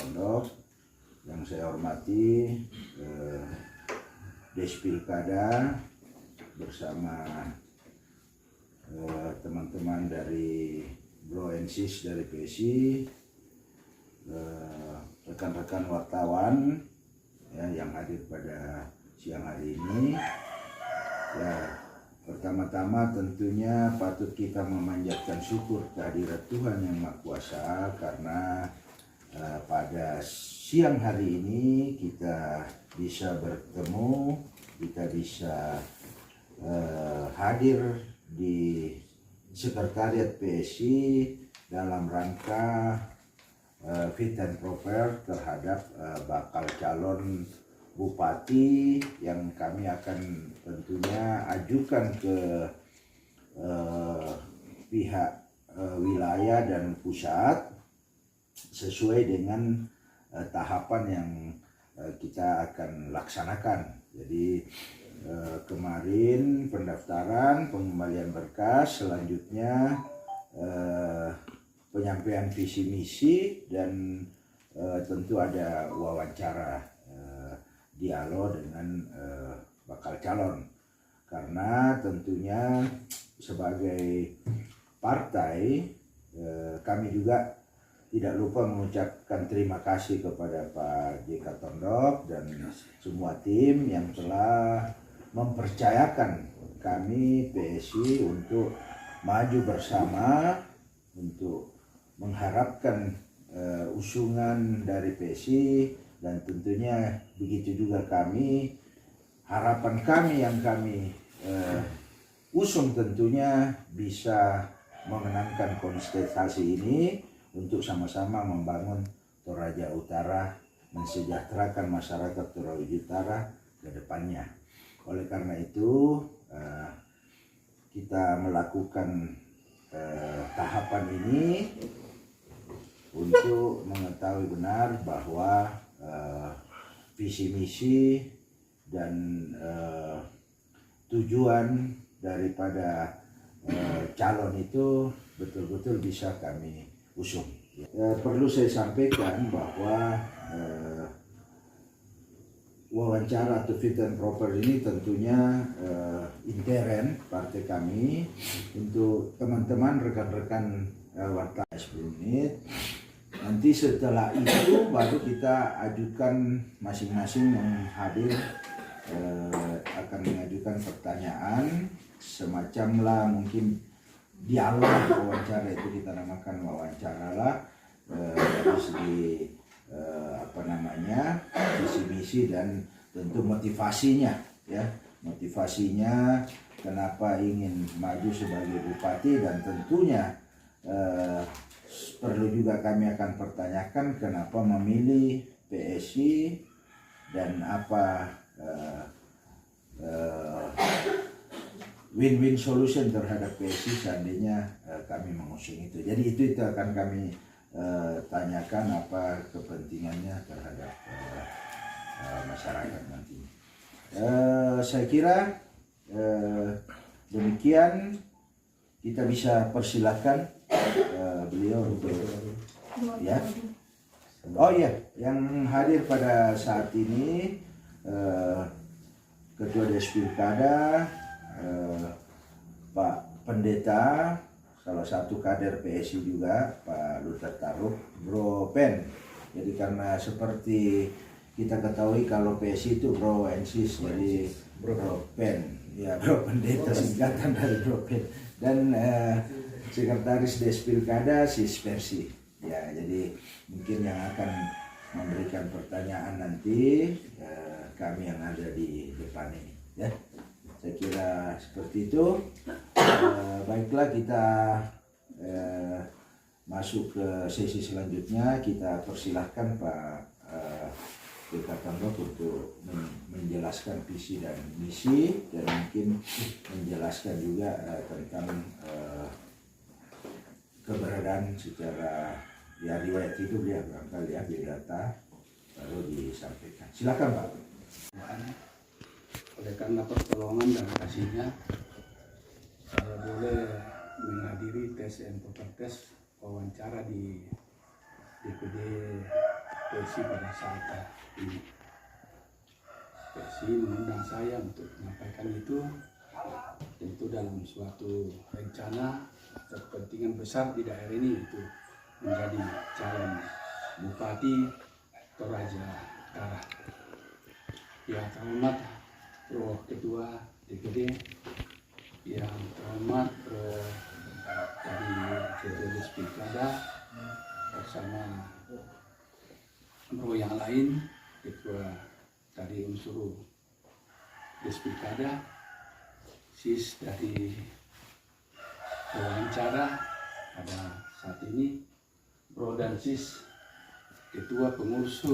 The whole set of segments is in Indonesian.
Tondok, yang saya hormati Despilkada bersama teman-teman dari Bro and Sis dari PSI, rekan-rekan wartawan ya, yang hadir pada siang hari ini. Ya, pertama-tama tentunya patut kita memanjatkan syukur kehadirat Tuhan Yang Maha Kuasa karena pada siang hari ini kita bisa bertemu, kita bisa hadir di Sekretariat PSI dalam rangka fit and proper terhadap bakal calon bupati yang kami akan tentunya ajukan ke pihak wilayah dan pusat sesuai dengan tahapan yang kita akan laksanakan. Jadi kemarin pendaftaran, pengembalian berkas, selanjutnya penyampaian visi misi, dan tentu ada wawancara dialog dengan bakal calon. Karena tentunya sebagai partai kami juga tidak lupa mengucapkan terima kasih kepada Pak JK Tondok dan semua tim yang telah mempercayakan kami PSI untuk maju bersama untuk mengharapkan usungan dari PSI, dan tentunya begitu juga kami, harapan kami yang kami usung tentunya bisa memenangkan kontestasi ini untuk sama-sama membangun Toraja Utara, mensejahterakan masyarakat Toraja Utara ke depannya. Oleh karena itu kita melakukan tahapan ini untuk mengetahui benar bahwa visi misi dan tujuan daripada calon itu betul-betul bisa kami usung. Perlu saya sampaikan bahwa wawancara atau fit and proper ini tentunya intern partai kami untuk teman-teman rekan-rekan wartawan 10 menit. Nanti setelah itu baru kita ajukan masing-masing menghadir, akan mengajukan pertanyaan semacam lah mungkin dialog wawancara, itu kita namakan wawancara lah dari segi visi misi dan tentu motivasinya ya, motivasinya kenapa ingin maju sebagai bupati, dan tentunya perlu juga kami akan pertanyakan kenapa memilih PSI dan apa win-win solution terhadap PSI seandainya kami mengusung itu. Jadi itu akan kami tanyakan apa kepentingannya terhadap masyarakat nanti. Saya kira demikian, kita bisa persilakan beliau untuk ya. Oh iya, yang hadir pada saat ini Ketua Despilkada, Pak Pendeta, salah satu kader PSI juga, Pak Luther Taruk, Bro Pen. Jadi karena seperti kita ketahui kalau PSI itu Bro and Sis, jadi Bro Pen, ya Bro Pendeta singkatan dari Bro Pen, dan Sekretaris Despilkada Sis Persi. Ya, jadi mungkin yang akan memberikan pertanyaan nanti kami yang ada di depan ini. Ya, saya kira seperti itu. Baiklah, kita masuk ke sesi selanjutnya. Kita persilahkan Pak JK Tondok untuk menjelaskan visi dan misi, dan mungkin menjelaskan juga tentang keberadaan secara ya riwayat hidup dia barangkali ya, biodata baru disampaikan. Silakan Pak. Oleh karena pertolongan dan kasihnya, saya boleh menghadiri tes and proper test wawancara di DPD PSI pada saat ini. PSI mengundang saya untuk menyampaikan itu, tentu dalam suatu rencana atau kepentingan besar di daerah ini, itu menjadi calon Bupati Toraja Utara. Yang terhormat Bro Ketua DPD, yang terhormat Bro dari Ketua Despilkada bersama Bro yang lain, Ketua dari unsur Despilkada, Sis dari wawancara pada saat ini, Bro dan Sis Ketua Pengurus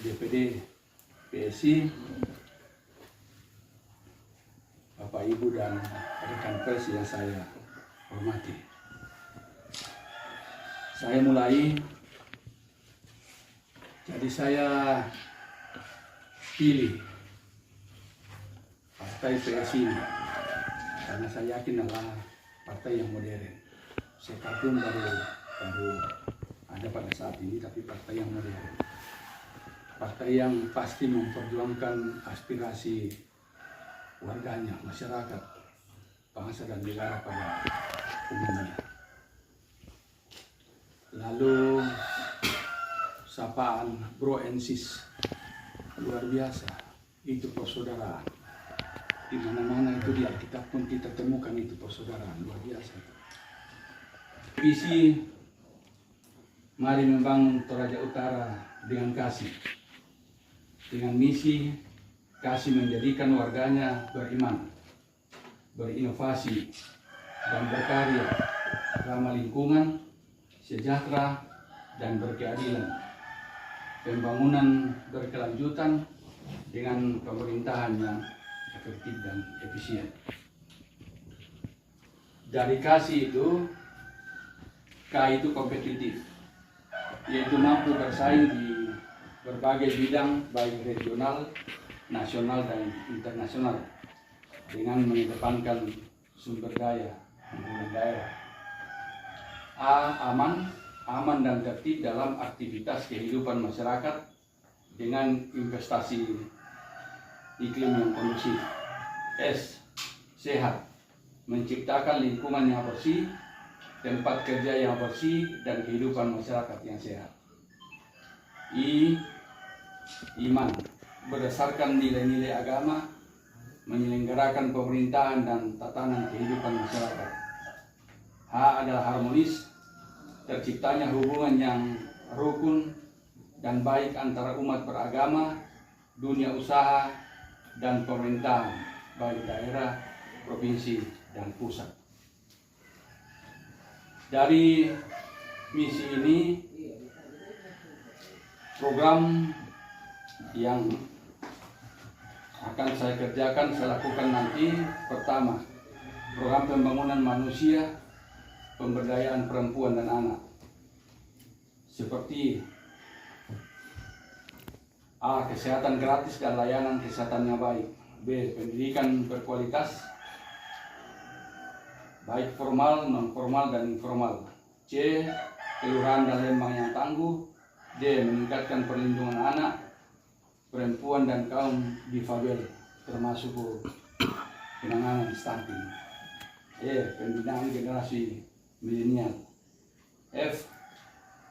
DPD PSI, Bapak Ibu dan rekan pers yang saya hormati. Saya mulai, jadi saya pilih partai PSI ini karena saya yakin adalah partai yang modern. Saya pun baru ada pada saat ini, tapi partai yang modern, partai yang pasti memperjuangkan aspirasi warganya, masyarakat, bangsa dan negara pada umumnya. Lalu sapaan Bro and Sis, luar biasa, itu persaudaraan. Di mana-mana itu di Alkitab pun kita temukan itu persaudaraan, luar biasa. Visi mari membangun Toraja Utara dengan kasih, dengan misi kasih menjadikan warganya beriman, berinovasi, dan berkarya, ramah lingkungan, sejahtera, dan berkeadilan. Pembangunan berkelanjutan dengan pemerintahan yang efektif dan efisien. Dari kasih itu, K itu kompetitif, yaitu mampu bersaing di berbagai bidang baik regional, nasional, dan internasional dengan mengedepankan sumber daya lingkungan daerah. A. Aman dan tertib dalam aktivitas kehidupan masyarakat dengan investasi iklim yang kondusif. S. Sehat, menciptakan lingkungan yang bersih, tempat kerja yang bersih, dan kehidupan masyarakat yang sehat. I. Iman, berdasarkan nilai-nilai agama, menyelenggarakan pemerintahan dan tatanan kehidupan masyarakat. H adalah harmonis, terciptanya hubungan yang rukun dan baik antara umat beragama, dunia usaha, dan pemerintahan, baik daerah, provinsi, dan pusat. Dari misi ini, program yang akan saya kerjakan, saya lakukan nanti. Pertama, program pembangunan manusia, pemberdayaan perempuan dan anak, seperti A. Kesehatan gratis dan layanan kesehatan yang baik. B. Pendidikan berkualitas, baik formal, non-formal, dan informal. C. Kelurahan dan lembang yang tangguh. D. Meningkatkan perlindungan anak, perempuan, dan kaum difabel, termasuk penanganan stunting. E. Pembinaan generasi milenial. F.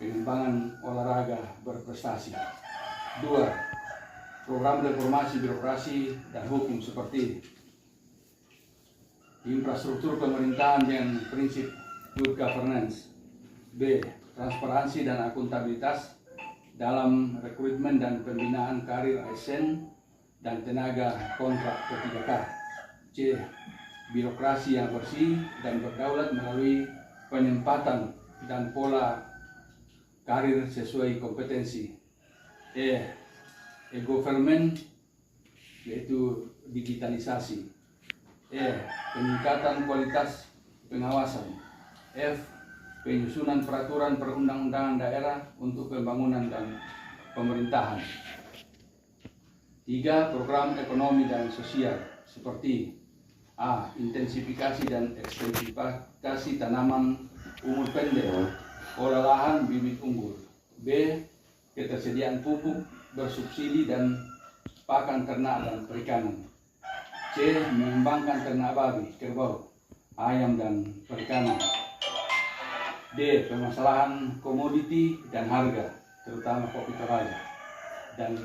Pengembangan olahraga berprestasi. 2. Program reformasi birokrasi dan hukum seperti infrastruktur pemerintahan dengan prinsip good governance. B. Transparansi dan akuntabilitas dalam rekrutmen dan pembinaan karir ASN dan tenaga kontrak ke-3K. C. Birokrasi yang bersih dan berdaulat melalui penempatan dan pola karir sesuai kompetensi. E-government, yaitu digitalisasi. E. Peningkatan kualitas pengawasan. F. Penyusunan peraturan perundang-undangan daerah untuk pembangunan dan pemerintahan. 3. Program ekonomi dan sosial seperti A. Intensifikasi dan ekstensifikasi tanaman umur pendek, olah lahan bibit unggul. B. ketersediaan pupuk bersubsidi dan pakan ternak dan perikanan. C. Mengembangkan ternak babi, kerbau, ayam dan perikanan. D. Permasalahan komoditi dan harga, terutama kopi Toraja dan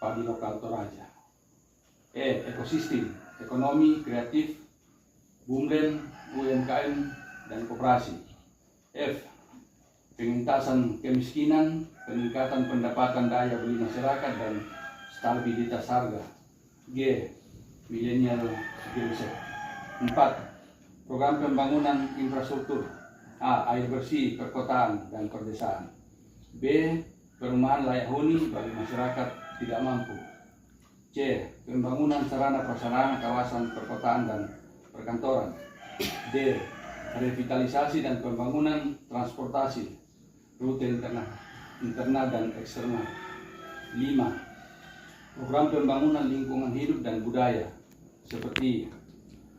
padi lokal Toraja. E. Ekosistem, ekonomi kreatif, BUMDen, UMKM dan koperasi. F. Pengentasan kemiskinan, peningkatan pendapatan daya beli masyarakat dan stabilitas harga. G. Millennial Mindset. 4. Program pembangunan infrastruktur. A. Air bersih perkotaan dan perdesaan. B. Perumahan layak huni bagi masyarakat tidak mampu. C. Pembangunan sarana prasarana kawasan perkotaan dan perkantoran. D. Revitalisasi dan pembangunan transportasi rute internal dan eksternal. 5. Program pembangunan lingkungan hidup dan budaya seperti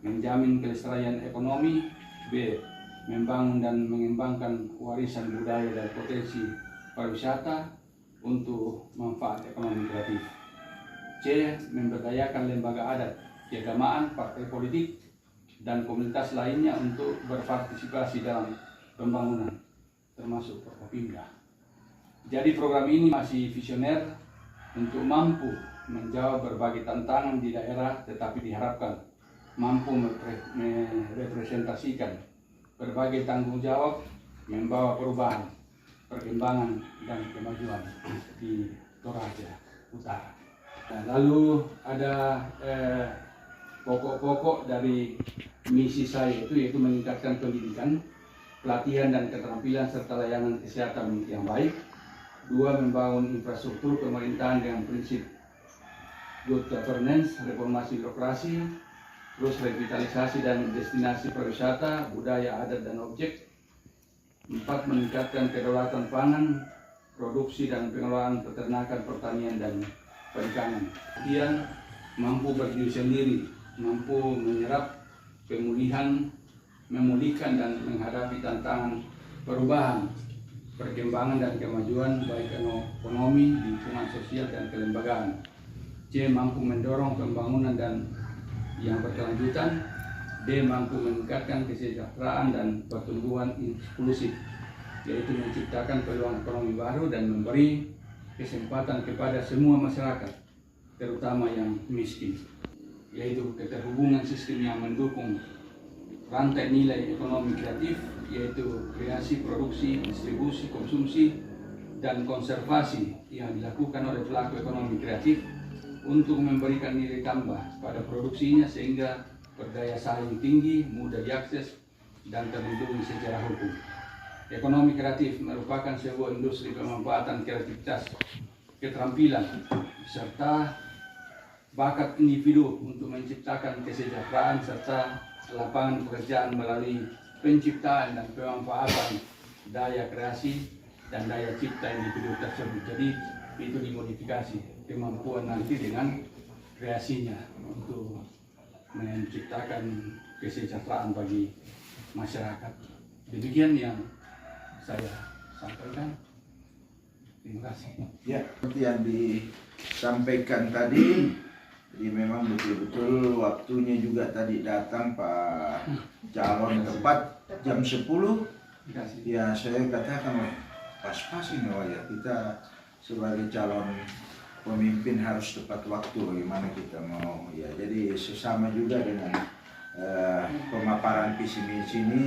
menjamin kelestarian ekonomi. B. Membangun dan mengembangkan warisan budaya dan potensi pariwisata untuk manfaat ekonomi kreatif. C. Memberdayakan lembaga adat, keagamaan, partai politik, dan komunitas lainnya untuk berpartisipasi dalam pembangunan, termasuk Forkopimda. Jadi program ini masih visioner untuk mampu menjawab berbagai tantangan di daerah, tetapi diharapkan mampu merepresentasikan berbagai tanggung jawab, membawa perubahan, perkembangan, dan kemajuan di Toraja Utara. Nah, lalu ada pokok-pokok dari misi saya yaitu meningkatkan pendidikan, pelatihan dan keterampilan serta layanan kesehatan yang baik. 2. Membangun infrastruktur pemerintahan dengan prinsip good governance, reformasi birokrasi, terus revitalisasi dan destinasi pariwisata, budaya, adat, dan objek. 4. Meningkatkan kedaulatan pangan, produksi dan pengelolaan peternakan, pertanian, dan perikanan. Kemudian mampu berdiri sendiri, mampu menyerap pemulihan, memulihkan dan menghadapi tantangan perubahan, perkembangan dan kemajuan baik ekonomi, lingkungan sosial, dan kelembagaan. C. Mampu mendorong pembangunan dan yang berkelanjutan. D. Mampu meningkatkan kesejahteraan dan pertumbuhan inklusif, yaitu menciptakan peluang ekonomi baru dan memberi kesempatan kepada semua masyarakat, terutama yang miskin, yaitu keterhubungan sistem yang mendukung rantai nilai ekonomi kreatif, yaitu kreasi, produksi, distribusi, konsumsi, dan konservasi yang dilakukan oleh pelaku ekonomi kreatif untuk memberikan nilai tambah pada produksinya sehingga berdaya saing tinggi, mudah diakses, dan terlindungi secara hukum. Ekonomi kreatif merupakan sebuah industri pemanfaatan kreativitas, keterampilan, serta bakat individu untuk menciptakan kesejahteraan serta lapangan pekerjaan melalui penciptaan dan pemanfaatan daya kreasi dan daya cipta individu tersebut. Jadi itu dimodifikasi kemampuan nanti dengan kreasinya untuk menciptakan kesejahteraan bagi masyarakat. Demikian yang saya sampaikan. Terima kasih. Ya, seperti yang disampaikan tadi, jadi memang betul-betul waktunya juga tadi datang Pak calon tepat jam 10. Ya, saya katakan pas-pas ini ya, kita sebagai calon pemimpin harus tepat waktu bagaimana kita mau ya. Jadi sesama juga dengan pemaparan visi misi ini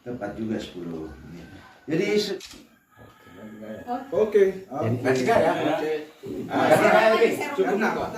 tepat juga 10 menit. Jadi oke. Masih ya. Cukup nak kok.